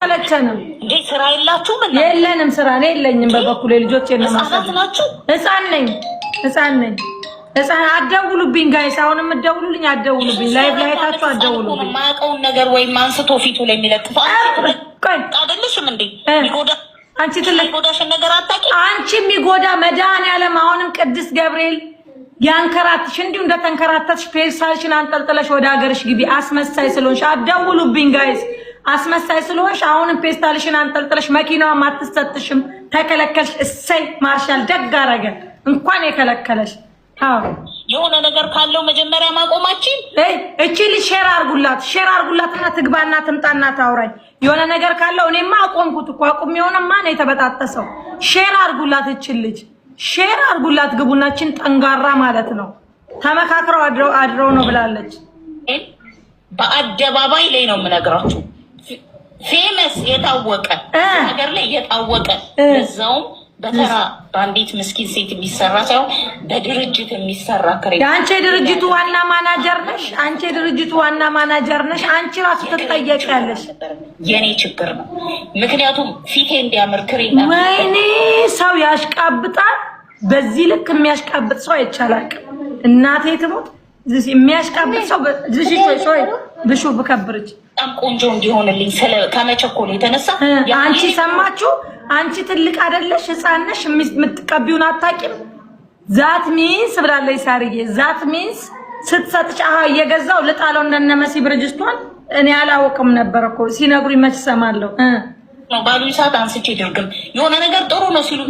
አለችንም እንዴ ስራ የላችሁም? የለንም ስራ ነው የለኝም። በበኩሌ ልጆች ህፃናት ናችሁ? ህፃን ነኝ። ህፃን አትደውሉብኝ ጋይስ። አሁንም እደውሉልኝ አትደውሉብኝ። ላይቭ ላይ ታችሁ አትደውሉብኝ። ማቀውን ነገር ወይ ማንስቶ ፊቱ ላይ የሚለጥፋ አይደለሽም እንዴ? ይጎዳ አንቺ ትልቅ ጎዳሽን ነገር አታውቂ። አንቺ የሚጎዳ መድኃኒዓለም አሁንም ቅዱስ ገብርኤል ያንከራትሽ እንዲሁ እንደተንከራተትሽ ፔርሳልሽን አንጠልጥለሽ ወደ ሀገርሽ ግቢ። አስመሳይ ስለሆንሽ አትደውሉብኝ ጋይስ። አስመሳይ ስለሆንሽ አሁንም ፔስታልሽን አንጠልጥለሽ መኪናዋ አትሰጥሽም። ተከለከልሽ። እሰይ ማርሻል ደግ አደረገ እንኳን የከለከለሽ። አዎ የሆነ ነገር ካለው መጀመሪያ ማቆማችን እቺ ልጅ ሼር አርጉላትና ትግባና ትምጣና ታውራኝ። የሆነ ነገር ካለው እኔማ አቆምኩት እኮ አቁም። የሆነማ ነው የተበጣጠሰው። ሼር አርጉላት፣ እቺ ልጅ ሼር አርጉላት። ግቡናችን ጠንጋራ ማለት ነው። ተመካክረው አድረው ነው ብላለች። በአደባባይ ላይ ነው የምነግራችሁ። ፌመስ የታወቀ ነገር ላይ የታወቀ ለዛውም በተራ ባንዲት ምስኪን ሴት የሚሰራ ሳይሆን በድርጅት የሚሰራ ከሬ። አንቺ የድርጅቱ ዋና ማናጀር ነሽ። አንቺ ራሱ ትጠየቂያለሽ። የኔ ችግር ነው። ምክንያቱም ፊቴ እንዲያምር ክሬም። ወይኔ ሰው ያሽቃብጣል። በዚህ ልክ የሚያሽቃብጥ ሰው አይቻላል። እናቴ ትሞት የሚያሽቃብጥ ሰው ብሹ ብከብርች በጣም ቆንጆ እንዲሆንልኝ ከመቸኮል የተነሳ አንቺ ሰማችሁ? አንቺ ትልቅ አይደለሽ፣ ህፃን ነሽ። የምትቀቢውን አታውቂም። ዛት ሚንስ ብላለች ሳርዬ። ዛት ሚንስ ስትሰጥሽ እየገዛው ልጣለው እንደነመሲ ብርጅስቷን እኔ አላወቅም ነበር እኮ ሲነግሩኝ መች ሰማለሁ። ባሉኝ ሰዓት አንስቼ ድርግም የሆነ ነገር ጥሩ ነው ሲሉ